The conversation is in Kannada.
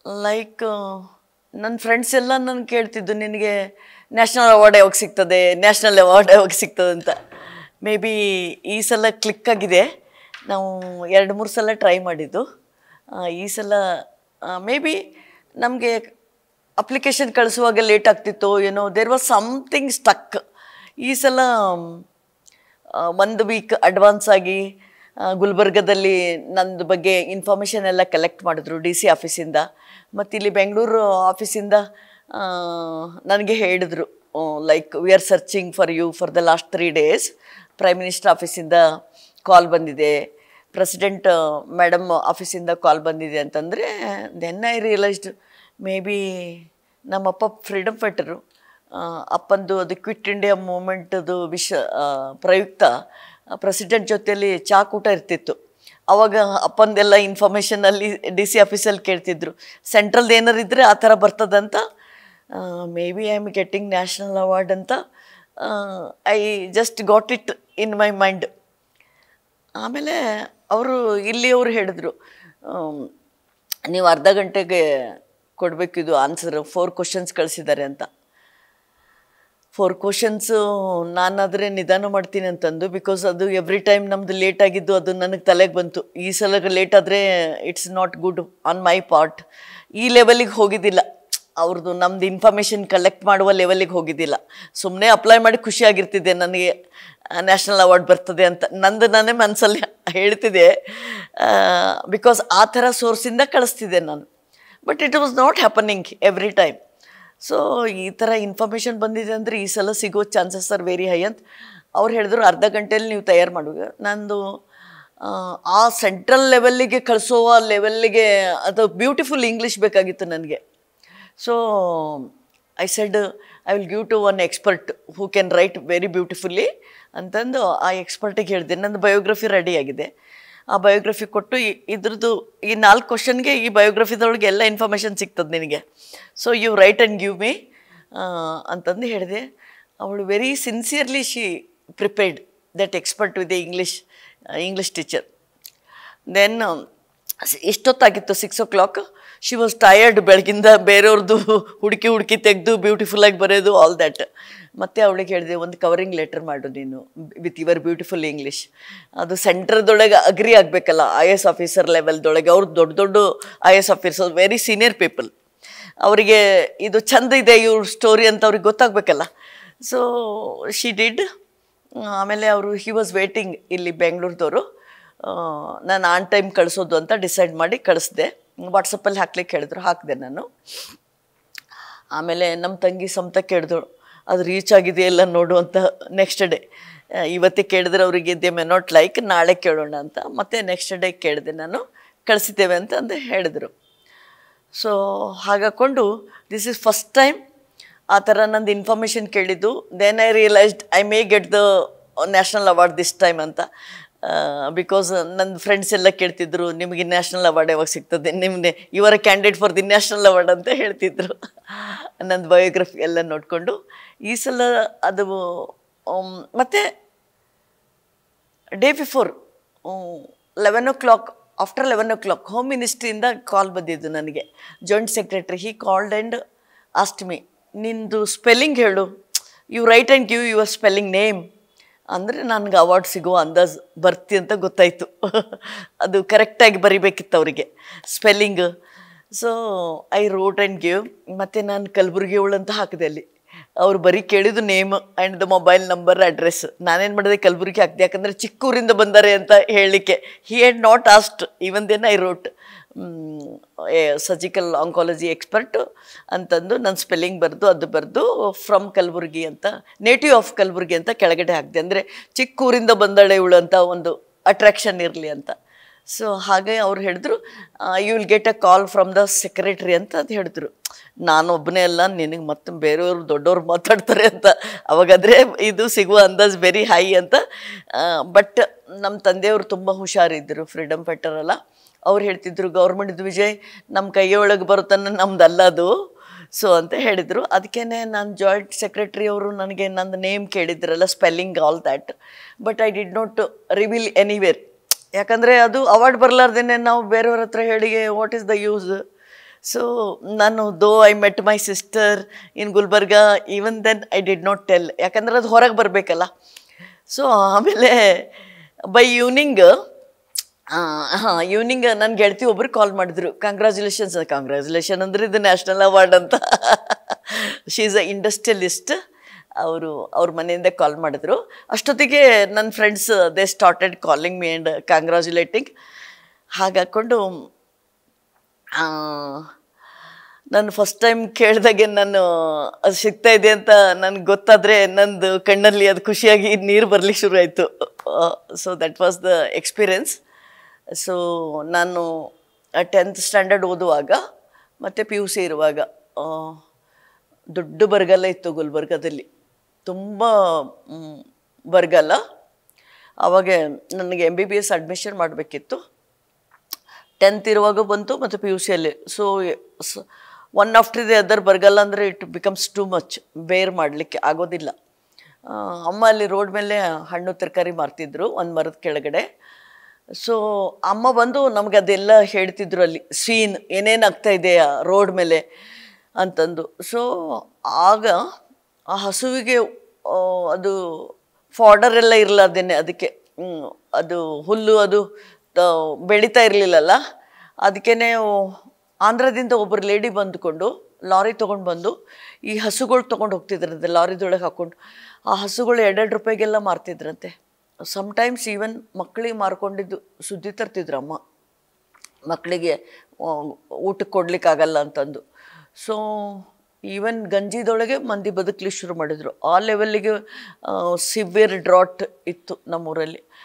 ಲೈಕ್ ನನ್ನ ಫ್ರೆಂಡ್ಸ್ ಎಲ್ಲ ನನ್ನ ಕೇಳ್ತಿದ್ದು ನಿನಗೆ ನ್ಯಾಷನಲ್ ಅವಾರ್ಡ್ ಯಾವಾಗ ಸಿಗ್ತದೆ, ನ್ಯಾಷನಲ್ ಅವಾರ್ಡ್ ಯಾವಾಗ ಸಿಗ್ತದೆ ಅಂತ. ಮೇ ಬಿ ಈ ಸಲ ಕ್ಲಿಕ್ ಆಗಿದೆ. ನಾವು 2-3 ಸಲ ಟ್ರೈ ಮಾಡಿದ್ದು. ಈ ಸಲ ಮೇ ಬಿ ನಮಗೆ ಅಪ್ಲಿಕೇಶನ್ ಕಳಿಸುವಾಗ ಲೇಟ್ ಆಗ್ತಿತ್ತು ಏನೋ, ದೇರ್ ವಾಸ್ ಸಮಥಿಂಗ್ ಸ್ಟಕ್. ಈ ಸಲ 1 ವೀಕ್ ಅಡ್ವಾನ್ಸ್ ಆಗಿ ಗುಲ್ಬರ್ಗದಲ್ಲಿ ನಂದು ಬಗ್ಗೆ ಇನ್ಫಾರ್ಮೇಷನ್ ಎಲ್ಲ ಕಲೆಕ್ಟ್ ಮಾಡಿದ್ರು DC ಆಫೀಸಿಂದ. ಮತ್ತು ಇಲ್ಲಿ ಬೆಂಗಳೂರು ಆಫೀಸಿಂದ ನನಗೆ ಹೇಳಿದ್ರು, like we are searching for you for the last 3 days. Prime minister ಆಫೀಸಿಂದ ಕಾಲ್ ಬಂದಿದೆ, ಪ್ರೆಸಿಡೆಂಟ್ ಮೇಡಮ್ ಆಫೀಸಿಂದ ಕಾಲ್ ಬಂದಿದೆ ಅಂತಂದರೆ then I realised maybe ನಮ್ಮಪ್ಪ ಫ್ರೀಡಮ್ ಫೈಟರು. ಅಪ್ಪಂದು ಅದು ಕ್ವಿಟ್ ಇಂಡಿಯಾ ಮೂಮೆಂಟದು ಪ್ರಯುಕ್ತ ಪ್ರೆಸಿಡೆಂಟ್ ಜೊತೆಯಲ್ಲಿ ಕೂಟ ಇರ್ತಿತ್ತು. ಆವಾಗ ಅಪ್ಪಂದೆಲ್ಲ ಇನ್ಫಾರ್ಮೇಷನಲ್ಲಿ DC ಆಫೀಸಲ್ಲಿ ಕೇಳ್ತಿದ್ರು, ಸೆಂಟ್ರಲ್ದು ಏನಾರು ಇದ್ದರೆ ಆ ಥರ ಬರ್ತದಂತ. May be I am getting national award ಅಂತ I just got it in my mind. ಆಮೇಲೆ ಇಲ್ಲಿಯವರು ಹೇಳಿದ್ರು, ನೀವು ಅರ್ಧ ಗಂಟೆಗೆ ಕೊಡಬೇಕಿದು ಆನ್ಸರ್, 4 ಕ್ವಶನ್ಸ್ ಕಳಿಸಿದ್ದಾರೆ ಅಂತ. 4 ಕ್ವಶನ್ಸು ನಾನಾದರೆ ನಿಧಾನ ಮಾಡ್ತೀನಿ ಅಂತಂದು, ಬಿಕಾಸ್ ಅದು ಎವ್ರಿ ಟೈಮ್ ನಮ್ಮದು ಲೇಟ್ ಆಗಿದ್ದು ಅದು ನನಗೆ ತಲೆಗೆ ಬಂತು. ಈ ಸಲ ಲೇಟ್ ಆದರೆ it's not good on my part. ಈ ಲೆವೆಲಿಗೆ ಹೋಗಿದ್ದಿಲ್ಲ ಅವ್ರದ್ದು, ನಮ್ಮದು ಇನ್ಫಾರ್ಮೇಷನ್ ಕಲೆಕ್ಟ್ ಮಾಡುವ ಲೆವೆಲಿಗೆ ಹೋಗಿದ್ದಿಲ್ಲ. ಸುಮ್ಮನೆ ಅಪ್ಲೈ ಮಾಡಿ ಖುಷಿಯಾಗಿರ್ತಿದ್ದೆ ನನಗೆ ನ್ಯಾಷನಲ್ ಅವಾರ್ಡ್ ಬರ್ತದೆ ಅಂತ ನಾನೇ ಮನಸ್ಸಲ್ಲಿ ಹೇಳ್ತಿದ್ದೆ, ಬಿಕಾಸ್ ಆ ಥರ ಸೋರ್ಸಿಂದ ಕಳಿಸ್ತಿದ್ದೆ ನಾನು. But it was not happening every time. So ಈ ಥರ ಇನ್ಫಾರ್ಮೇಷನ್ ಬಂದಿದೆ ಅಂದರೆ ಈ ಸಲ ಸಿಗೋ ಚಾನ್ಸಸ್ ಆರ್ ವೆರಿ ಹೈ ಅಂತ ಅವ್ರು ಹೇಳಿದ್ರು. ಅರ್ಧ ಗಂಟೆಯಲ್ಲಿ ನೀವು ತಯಾರು ಮಾಡುವಾಗ ನಂದು ಆ ಸೆಂಟ್ರಲ್ ಲೆವೆಲ್ಲಿಗೆ ಕಳಿಸೋವ ಲೆವೆಲ್ಲಿಗೆ ಅದು ಬ್ಯೂಟಿಫುಲ್ ಇಂಗ್ಲೀಷ್ ಬೇಕಾಗಿತ್ತು ನನಗೆ. So I said I will give to one expert who can write very beautifully ಅಂತಂದು ಆ ಎಕ್ಸ್ಪರ್ಟಿಗೆ ಹೇಳಿದೆ. ನಂದು ಬಯೋಗ್ರಫಿ ರೆಡಿಯಾಗಿದೆ. ಆ ಬಯೋಗ್ರಫಿ ಕೊಟ್ಟು ಇದ್ರದ್ದು ಈ 4 ಕ್ವಶನ್ಗೆ ಈ ಬಯೋಗ್ರಫಿದೊಳಗೆ ಎಲ್ಲ ಇನ್ಫಾರ್ಮೇಷನ್ ಸಿಗ್ತದೆ ನಿನಗೆ, so you write and give me ಅಂತಂದು ಹೇಳಿದೆ. ಅವಳು very sincerely she prepared that expert with the English teacher. Then ಇಷ್ಟೊತ್ತಾಗಿತ್ತು 6 o'clock. She was tired. ಬೆಳಗಿಂದ ಬೇರೆಯವ್ರದ್ದು ಹುಡುಕಿ ತೆಗೆದು ಬ್ಯೂಟಿಫುಲ್ಲಾಗಿ ಬರೆಯೋದು ಆಲ್ ದ್ಯಾಟ್. ಮತ್ತು ಅವಳಿಗೆ ಹೇಳಿದೆ, ಒಂದು ಕವರಿಂಗ್ ಲೆಟರ್ ಮಾಡು ನೀನು ವಿತ್ ಯುವರ್ ಬ್ಯೂಟಿಫುಲ್ ಇಂಗ್ಲೀಷ್. ಅದು ಸೆಂಟ್ರದೊಳಗೆ ಅಗ್ರಿ ಆಗಬೇಕಲ್ಲ, IAS ಆಫೀಸರ್ ಲೆವೆಲ್ದೊಳಗೆ. ಅವ್ರು ದೊಡ್ಡ IAS officer, very senior people. ಅವರಿಗೆ ಇದು ಚಂದ ಇದೆ ಇವ್ರ ಸ್ಟೋರಿ ಅಂತ ಅವ್ರಿಗೆ ಗೊತ್ತಾಗಬೇಕಲ್ಲ. So she did. ಆಮೇಲೆ ಹಿ ವಾಸ್ ವೇಟಿಂಗ್ ಇಲ್ಲಿ ಬೆಂಗಳೂರದವರು. ನಾನು ಆನ್ ಟೈಮ್ ಕಳಿಸೋದು ಅಂತ ಡಿಸೈಡ್ ಮಾಡಿ ಕಳಿಸ್ದೆ. ವಾಟ್ಸಪ್ಪಲ್ಲಿ ಹಾಕ್ಲಿಕ್ಕೆ ಹೇಳಿದ್ರು, ಹಾಕಿದೆ ನಾನು. ಆಮೇಲೆ ನಮ್ಮ ತಂಗಿ ಸಮತ ಕೇಳಿದ್ರು, ಅದು ರೀಚ್ ಆಗಿದೆಯಲ್ಲ ನೋಡು ಅಂತ. ನೆಕ್ಸ್ಟ್ ಡೇ ಇವತ್ತೇ ಕೇಳಿದ್ರೆ ಅವರಿಗೆ ದೇ ಮೆ ನಾಟ್ ಲೈಕ್, ನಾಳೆ ಕೇಳೋಣ ಅಂತ. ಮತ್ತು ನೆಕ್ಸ್ಟ್ ಡೇ ಕೇಳಿದೆ ನಾನು, ಕಳಿಸಿದ್ದೇವೆ ಅಂತ ಹೇಳಿದರು. ಸೊ ಹಾಗಾಕೊಂಡು ದಿಸ್ ಈಸ್ ಫಸ್ಟ್ ಟೈಮ್ ಆ ಥರ ನಂದು ಇನ್ಫಾರ್ಮೇಷನ್ ಕೇಳಿದ್ದು. Then I realised I may get the national award this time ಅಂತ. ಬಿಕಾಸ್ ನನ್ನ ಫ್ರೆಂಡ್ಸ್ ಎಲ್ಲ ಕೇಳ್ತಿದ್ರು, ನಿಮಗೆ ನ್ಯಾಷನಲ್ ಅವಾರ್ಡ್ ಯಾವಾಗ ಸಿಗ್ತದೆ, ನಿಮ್ಮನ್ನೇ ಇವರ candidate for the national award ಅಂತ ಹೇಳ್ತಿದ್ರು. ನಂದು ಬಯೋಗ್ರಫಿ ಎಲ್ಲ ನೋಡಿಕೊಂಡು ಈ ಸಲ ಅದು. ಮತ್ತು day before 11 o'clock, after 11 o'clock home ಮಿನಿಸ್ಟ್ರಿಯಿಂದ ಕಾಲ್ ಬಂದಿದ್ದು ನನಗೆ. Joint secretary he called and asked me, ನಿಂದು ಸ್ಪೆಲ್ಲಿಂಗ್ ಹೇಳು, you write and give your spelling name ಅಂದರೆ ನನಗೆ ಅವಾರ್ಡ್ ಸಿಗೋ ಅಂದಾಜು ಬರ್ತಿ ಅಂತ ಗೊತ್ತಾಯಿತು. ಅದು ಕರೆಕ್ಟಾಗಿ ಬರಿಬೇಕಿತ್ತು ಅವರಿಗೆ spelling. So I wrote and give. ಮತ್ತು ನಾನು ಕಲಬುರ್ಗಿಯವಳು ಅಂತ ಹಾಕಿದೆ ಅಲ್ಲಿ. ಅವ್ರು ಬರೀ ಕೇಳಿದ್ದು name and the mobile number, address. ನಾನೇನು ಮಾಡಿದೆ, ಕಲಬುರ್ಗಿ ಹಾಕಿದೆ, ಯಾಕಂದರೆ ಚಿಕ್ಕೂರಿಂದ ಬಂದಾರೆ ಅಂತ ಹೇಳಲಿಕ್ಕೆ. He had not asked even then I wrote surgical oncology expert ಅಂತಂದು ನನ್ನ ಸ್ಪೆಲ್ಲಿಂಗ್ ಬರೆದು ಫ್ರಮ್ ಕಲಬುರ್ಗಿ ಅಂತ, ನೇಟಿವ್ ಆಫ್ ಕಲಬುರ್ಗಿ ಅಂತ ಕೆಳಗಡೆ ಹಾಕಿದೆ. ಅಂದರೆ ಚಿಕ್ಕೂರಿಂದ ಬಂದಾಳೆ ಇವಳು ಅಂತ ಒಂದು ಅಟ್ರಾಕ್ಷನ್ ಇರಲಿ ಅಂತ. ಸೊ ಹಾಗೆ ಅವ್ರು ಹೇಳಿದ್ರು, you will get a call from the secretary ಅಂತ ಅದು ಹೇಳಿದ್ರು. ನಾನು ಒಬ್ಬನೇ ಅಲ್ಲ, ನಿನಗೆ ಮತ್ತೆ ಬೇರೆಯವರು ದೊಡ್ಡವ್ರು ಮಾತಾಡ್ತಾರೆ ಅಂತ. ಅವಾಗಾದರೆ ಇದು ಸಿಗುವ ಅಂದಾಜು ವೆರಿ ಹೈ ಅಂತ. ಬಟ್ ನಮ್ಮ ತಂದೆಯವರು ತುಂಬ ಹುಷಾರಿದ್ದರು, ಫ್ರೀಡಮ್ ಫೈಟರ್ ಅಲ್ಲ. ಅವ್ರು ಹೇಳ್ತಿದ್ರು, ಗೌರ್ಮೆಂಟ್ದು ವಿಜಯ್ ನಮ್ಮ ಕೈಯೊಳಗೆ ಬರುತ್ತಾನೆ, ನಮ್ದಲ್ಲ ಅದು. ಸೊ ಅಂತ ಹೇಳಿದರು. ಅದಕ್ಕೇ ನಾನು ಜಾಯಿಂಟ್ ಸೆಕ್ರೆಟ್ರಿ ಅವರು ನನಗೆ ನಂದು ನೇಮ್ ಕೇಳಿದ್ರಲ್ಲ, spelling all that. But I did not reveal anywhere. ಯಾಕಂದರೆ ಅದು ಅವಾರ್ಡ್ ಬರಲಾರ್ದೇ ನಾವು ಬೇರೆಯವ್ರ ಹತ್ರ ಹೇಳಿ what is the use. So ನಾನು I met my sister in Gulbarga, even then I did not tell, ಯಾಕಂದ್ರೆ ಅದು ಹೊರಗೆ ಬರಬೇಕಲ್ಲ. ಸೊ ಆಮೇಲೆ ಬೈ ಈವ್ನಿಂಗ್ ಈವ್ನಿಂಗ್ ನನ್ನ ಗೆಳತಿ ಒಬ್ರು ಕಾಲ್ ಮಾಡಿದ್ರು, ಕಂಗ್ರ್ಯಾಚುಲೇಷನ್ ಅಂದರೆ ಇದು ನ್ಯಾಷನಲ್ ಅವಾರ್ಡ್ ಅಂತ. She is a industrialist. ಅವ್ರ ಮನೆಯಿಂದ ಕಾಲ್ ಮಾಡಿದ್ರು. ಅಷ್ಟೊತ್ತಿಗೆ ನನ್ನ friends they started calling me and congratulating. ಹಾಗಾಕೊಂಡು ನಾನು ಫಸ್ಟ್ ಟೈಮ್ ಕೇಳಿದಾಗೆ ನಾನು ಅದು ಸಿಗ್ತಾ ಇದೆ ಅಂತ ನನಗೆ ಗೊತ್ತಾದರೆ ನಂದು ಕಣ್ಣಲ್ಲಿ ಅದು ಖುಷಿಯಾಗಿ ನೀರು ಬರಲಿಕ್ಕೆ ಶುರು ಆಯಿತು. So that was the experience. So ನಾನು 10th ಸ್ಟ್ಯಾಂಡರ್ಡ್ ಓದುವಾಗ ಮತ್ತು PUC ಇರುವಾಗ ದೊಡ್ಡ ಬರಗಾಲ ಇತ್ತು ಗುಲ್ಬರ್ಗದಲ್ಲಿ, ತುಂಬ ಬರಗಾಲ. ಆವಾಗ ನನಗೆ MBBS ಅಡ್ಮಿಷನ್ ಮಾಡಬೇಕಿತ್ತು. 10th ಇರುವಾಗ ಬಂತು ಮತ್ತು PUCಯಲ್ಲಿ. So one after the other ಬರಗಾಲ ಅಂದರೆ ಇಟ್ ಬಿಕಮ್ಸ್ ಟೂ ಮಚ್, ಬೇರ್ ಮಾಡಲಿಕ್ಕೆ ಆಗೋದಿಲ್ಲ. ಅಮ್ಮ ಅಲ್ಲಿ ರೋಡ್ ಮೇಲೆ ಹಣ್ಣು ತರಕಾರಿ ಮಾರ್ತಿದ್ರು ಒಂದು ಮರದ ಕೆಳಗಡೆ. ಸೊ ಅಮ್ಮ ಬಂದು ನಮಗೆ ಅದೆಲ್ಲ ಹೇಳ್ತಿದ್ರು, ಅಲ್ಲಿ ಸೀನ್ ಏನೇನು ಆಗ್ತಾ ಇದೆ ರೋಡ್ ಮೇಲೆ ಅಂತಂದು. ಸೊ ಆಗ ಆ ಹಸುವಿಗೆ ಅದು ಫಾಡರ್ ಎಲ್ಲ ಇರಲಾರ್ದೇನೆ ಅದಕ್ಕೆ ಅದು ಹುಲ್ಲು ಅದು ಬೆಳೀತಾ ಇರಲಿಲ್ಲಲ್ಲ, ಅದಕ್ಕೇ ಆಂಧ್ರದಿಂದ ಒಬ್ಬರು ಲೇಡಿ ಬಂದುಕೊಂಡು ಲಾರಿ ತೊಗೊಂಡು ಬಂದು ಈ ಹಸುಗಳು ತೊಗೊಂಡು ಹೋಗ್ತಿದ್ರಂತೆ, ಲಾರಿದೊಳಗೆ ಹಾಕ್ಕೊಂಡು. ಆ ಹಸುಗಳು 2 ರೂಪಾಯಿಗೆಲ್ಲ ಮಾರ್ತಿದ್ರಂತೆ. ಸಮ್ಟೈಮ್ಸ್ ಈವನ್ ಮಕ್ಕಳಿಗೆ ಮಾರ್ಕೊಂಡಿದ್ದು ಸುದ್ದಿ ತರ್ತಿದ್ರು ಅಮ್ಮ, ಮಕ್ಕಳಿಗೆ ಊಟಕ್ಕೆ ಕೊಡ್ಲಿಕ್ಕಾಗಲ್ಲ ಅಂತಂದು. ಸೊ ಈವನ್ ಗಂಜಿದೊಳಗೆ ಮಂದಿ ಬದುಕಲಿ ಶುರು ಮಾಡಿದರು. ಆ ಲೆವೆಲ್ಲಿಗೆ ಸಿವಿಯರ್ ಡ್ರಾಟ್ ಇತ್ತು ನಮ್ಮೂರಲ್ಲಿ.